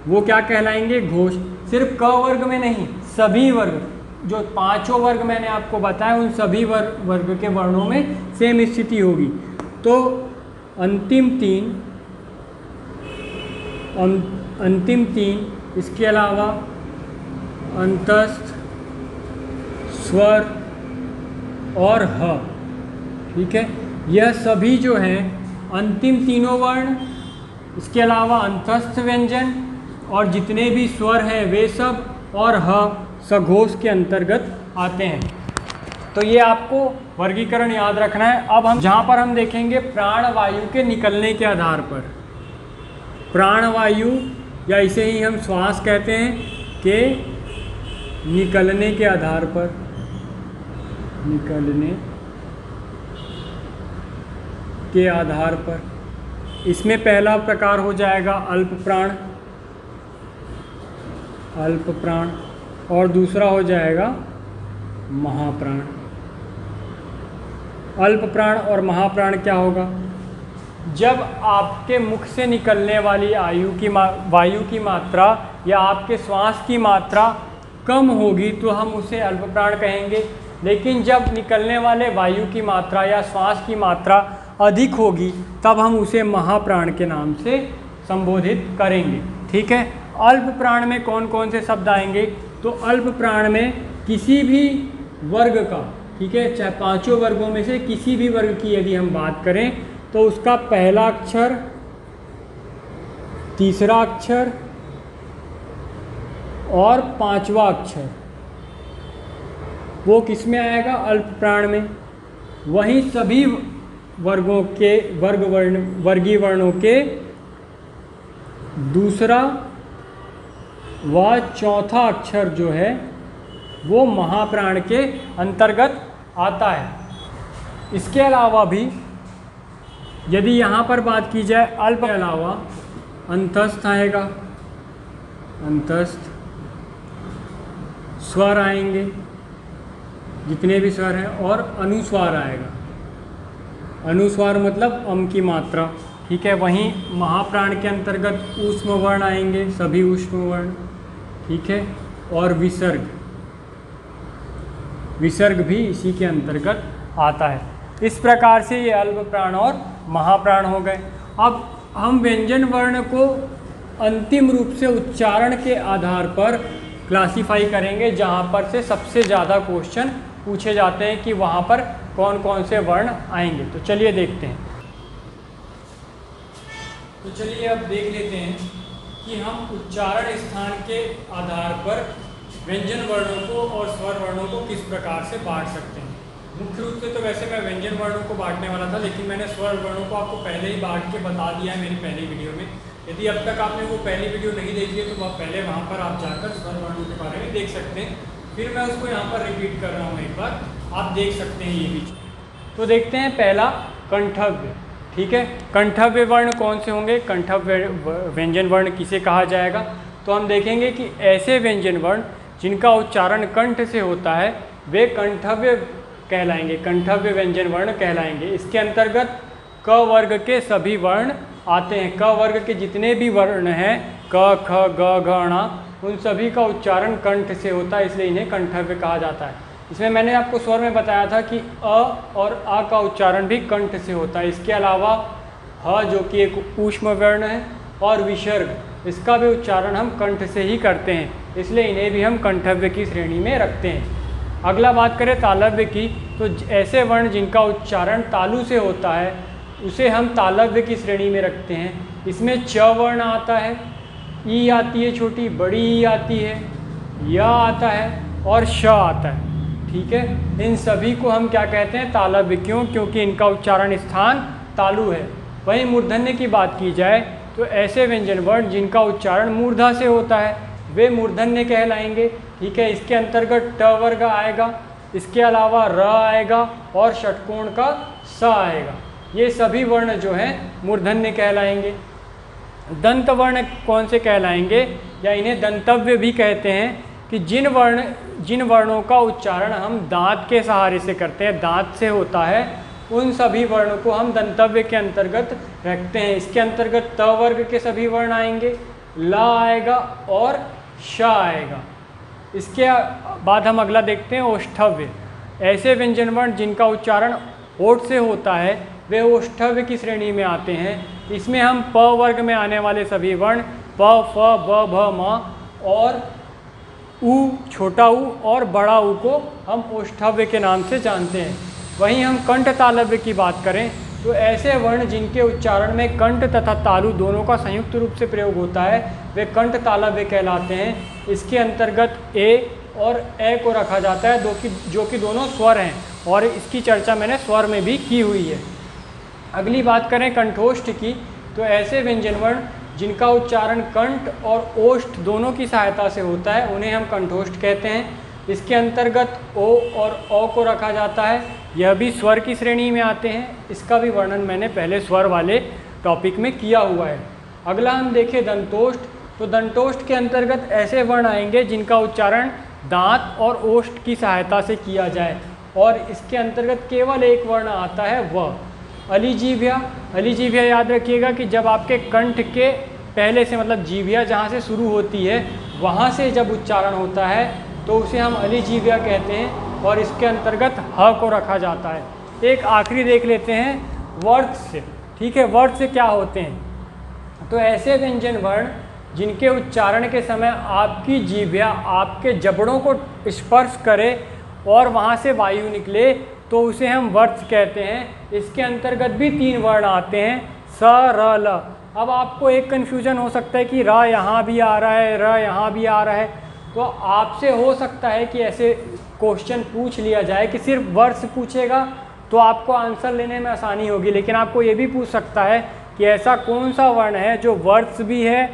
वो क्या कहलाएंगे, घोष। सिर्फ क वर्ग में नहीं, सभी वर्ग, जो 5 वर्ग मैंने आपको बताया, उन सभी वर्ग के वर्णों में सेम स्थिति होगी। तो अंतिम 3, इसके अलावा अंतस्थ, स्वर और ह, ठीक है, यह सभी जो हैं अंतिम तीनों वर्ण, इसके अलावा अंतस्थ व्यंजन और जितने भी स्वर हैं वे सब, और ह सघोष के अंतर्गत आते हैं। तो ये आपको वर्गीकरण याद रखना है। अब हम जहाँ पर हम देखेंगे प्राणवायु के निकलने के आधार पर, प्राणवायु या इसे ही हम श्वास कहते हैं, के निकलने के आधार पर, निकलने के आधार पर, इसमें पहला प्रकार हो जाएगा अल्प प्राण, अल्प प्राण, और दूसरा हो जाएगा महाप्राण। अल्प प्राण और महाप्राण क्या होगा, जब आपके मुख से निकलने वाली वायु की मात्रा या आपके श्वास की मात्रा कम होगी तो हम उसे अल्प प्राण कहेंगे, लेकिन जब निकलने वाले वायु की मात्रा या श्वास की मात्रा अधिक होगी तब हम उसे महाप्राण के नाम से संबोधित करेंगे, ठीक है। अल्प प्राण में कौन कौन से शब्द आएंगे, तो अल्प प्राण में किसी भी वर्ग का, ठीक है, चाहे 5 वर्गों में से किसी भी वर्ग की यदि हम बात करें तो उसका पहला अक्षर, तीसरा अक्षर और 5वां अक्षर वो किस में आएगा, अल्प प्राण में। वहीं सभी वर्गों के वर्गीय वर्णों के दूसरा व चौथा अक्षर जो है वो महाप्राण के अंतर्गत आता है। इसके अलावा भी यदि यहाँ पर बात की जाए, अल्प के अलावा अंतस्थ आएगा, अंतस्थ, स्वर आएंगे जितने भी स्वर हैं, और अनुस्वार आएगा, अनुस्वार मतलब अम की मात्रा, ठीक है। वहीं महाप्राण के अंतर्गत ऊष्म वर्ण आएंगे, सभी ऊष्म वर्ण, ठीक है, और विसर्ग, विसर्ग भी इसी के अंतर्गत आता है। इस प्रकार से ये अल्प प्राण और महाप्राण हो गए। अब हम व्यंजन वर्ण को अंतिम रूप से उच्चारण के आधार पर क्लासिफाई करेंगे, जहाँ पर से सबसे ज़्यादा क्वेश्चन पूछे जाते हैं कि वहाँ पर कौन कौन से वर्ण आएंगे। तो चलिए देखते हैं। तो चलिए अब देख लेते हैं कि हम उच्चारण स्थान के आधार पर व्यंजन वर्णों को और स्वर वर्णों को किस प्रकार से बांट सकते हैं। मुख्य रूप से तो वैसे मैं व्यंजन वर्णों को बांटने वाला था, लेकिन मैंने स्वर वर्णों को आपको पहले ही बांट के बता दिया है मेरी पहली वीडियो में। यदि अब तक आपने वो पहली वीडियो नहीं देखी है तो वह पहले वहाँ पर आप जाकर स्वर वर्णों के बारे में देख सकते हैं। फिर मैं उसको यहाँ पर रिपीट कर रहा हूँ एक बार, आप देख सकते हैं ये भी। तो देखते हैं पहला कंठव्य, ठीक है। कंठव्य वर्ण कौन से होंगे, कंठव्य व्यंजन वर्ण किसे कहा जाएगा। तो हम देखेंगे कि ऐसे व्यंजन वर्ण जिनका उच्चारण कंठ से होता है वे कंठव्य कहलाएंगे, कंठव्य व्यंजन वर्ण कहलाएंगे। इसके अंतर्गत क वर्ग के सभी वर्ण आते हैं। क वर्ग के जितने भी वर्ण हैं, क ख ग घ ण, उन सभी का उच्चारण कंठ से होता है, इसलिए इन्हें कंठव्य कहा जाता है। इसमें मैंने आपको स्वर में बताया था कि अ और आ का उच्चारण भी कंठ से होता है। इसके अलावा ह जो कि एक ऊष्म वर्ण है, और विसर्ग, इसका भी उच्चारण हम कंठ से ही करते हैं, इसलिए इन्हें भी हम कंठव्य की श्रेणी में रखते हैं। अगला बात करें तालव्य की, तो ऐसे वर्ण जिनका उच्चारण तालु से होता है, उसे हम तालव्य की श्रेणी में रखते हैं। इसमें च वर्ण आता है, ई आती है छोटी, बड़ी ई आती है, य आता है और श आता है। ठीक है, इन सभी को हम क्या कहते हैं? तालव्य। क्यों? क्योंकि इनका उच्चारण स्थान तालु है। वहीं मूर्धन्य की बात की जाए तो ऐसे व्यंजन वर्ण जिनका उच्चारण मूर्धा से होता है वे मूर्धन्य कहलाएंगे। ठीक है, इसके अंतर्गत ट वर्ग आएगा, इसके अलावा र आएगा और षटकोण का स आएगा। ये सभी वर्ण जो हैं मूर्धन्य कहलाएंगे। दंत वर्ण कौन से कहलाएंगे, या इन्हें दंतव्य भी कहते हैं, कि जिन वर्णों का उच्चारण हम दांत के सहारे से करते हैं, दांत से होता है, उन सभी वर्णों को हम दंतव्य के अंतर्गत रखते हैं। इसके अंतर्गत त वर्ग के सभी वर्ण आएंगे, ला आएगा और श आएगा। इसके बाद हम अगला देखते हैं ओष्ठव्य। ऐसे व्यंजन वर्ण जिनका उच्चारण ओठ से होता है वे ओष्ठव्य की श्रेणी में आते हैं। इसमें हम प वर्ग में आने वाले सभी वर्ण प, फ, ब, भ, म और उ, छोटा उ और बड़ा उ को हम ओष्ठव्य के नाम से जानते हैं। वहीं हम कंठ तालव्य की बात करें तो ऐसे वर्ण जिनके उच्चारण में कंठ तथा तालु दोनों का संयुक्त रूप से प्रयोग होता है वे कंठ तालव्य कहलाते हैं। इसके अंतर्गत ए और ए को रखा जाता है, जो कि दोनों स्वर हैं, और इसकी चर्चा मैंने स्वर में भी की हुई है। अगली बात करें कंठोष्ठ की, तो ऐसे व्यंजन वर्ण जिनका उच्चारण कंठ और ओष्ठ दोनों की सहायता से होता है उन्हें हम कंठोष्ठ कहते हैं। इसके अंतर्गत ओ और औ को रखा जाता है, यह भी स्वर की श्रेणी में आते हैं। इसका भी वर्णन मैंने पहले स्वर वाले टॉपिक में किया हुआ है। अगला हम देखें दंतोष्ठ, तो दंतोष्ठ के अंतर्गत ऐसे वर्ण आएंगे जिनका उच्चारण दांत और ओष्ठ की सहायता से किया जाए, और इसके अंतर्गत केवल एक वर्ण आता है व। अलिजीव्या, अलिजीव्या याद रखिएगा कि जब आपके कंठ के पहले से मतलब जीव्या जहाँ से शुरू होती है वहाँ से जब उच्चारण होता है तो उसे हम अलिजीव्या कहते हैं, और इसके अंतर्गत ह को रखा जाता है। एक आखिरी देख लेते हैं वर्त से। ठीक है, वर्त से क्या होते हैं? तो ऐसे व्यंजन वर्ण जिनके उच्चारण के समय आपकी जीव्या आपके जबड़ों को स्पर्श करे और वहाँ से वायु निकले तो उसे हम वर्त कहते हैं। इसके अंतर्गत भी 3 वर्ण आते हैं, स, र, ल। अब आपको एक कन्फ्यूजन हो सकता है कि र यहाँ भी आ रहा है, र यहाँ भी आ रहा है, तो आपसे हो सकता है कि ऐसे क्वेश्चन पूछ लिया जाए कि सिर्फ वर्ष पूछेगा तो आपको आंसर लेने में आसानी होगी, लेकिन आपको ये भी पूछ सकता है कि ऐसा कौन सा वर्ण है जो वर्ष भी है,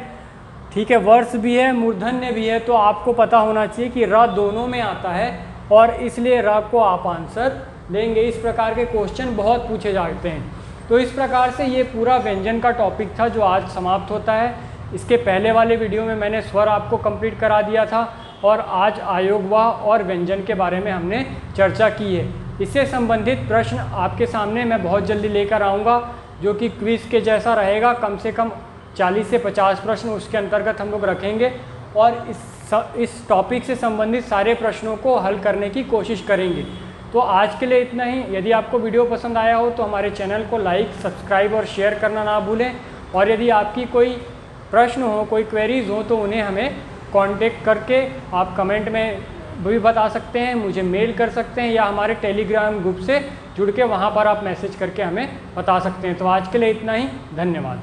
ठीक है, वर्ष भी है, मूर्धन्य भी है, तो आपको पता होना चाहिए कि र दोनों में आता है और इसलिए र को आप आंसर लेंगे। इस प्रकार के क्वेश्चन बहुत पूछे जाते हैं। तो इस प्रकार से ये पूरा व्यंजन का टॉपिक था जो आज समाप्त होता है। इसके पहले वाले वीडियो में मैंने स्वर आपको कंप्लीट करा दिया था और आज आयोगवाह और व्यंजन के बारे में हमने चर्चा की है। इससे संबंधित प्रश्न आपके सामने मैं बहुत जल्दी लेकर आऊँगा, जो कि क्विज़ के जैसा रहेगा। कम से कम 40 से 50 प्रश्न उसके अंतर्गत हम लोग रखेंगे और इस टॉपिक से संबंधित सारे प्रश्नों को हल करने की कोशिश करेंगे। तो आज के लिए इतना ही। यदि आपको वीडियो पसंद आया हो तो हमारे चैनल को लाइक, सब्सक्राइब और शेयर करना ना भूलें, और यदि आपकी कोई प्रश्न हो, कोई क्वेरीज हो तो उन्हें हमें कांटेक्ट करके आप कमेंट में भी बता सकते हैं, मुझे मेल कर सकते हैं, या हमारे टेलीग्राम ग्रुप से जुड़ के वहाँ पर आप मैसेज करके हमें बता सकते हैं। तो आज के लिए इतना ही, धन्यवाद।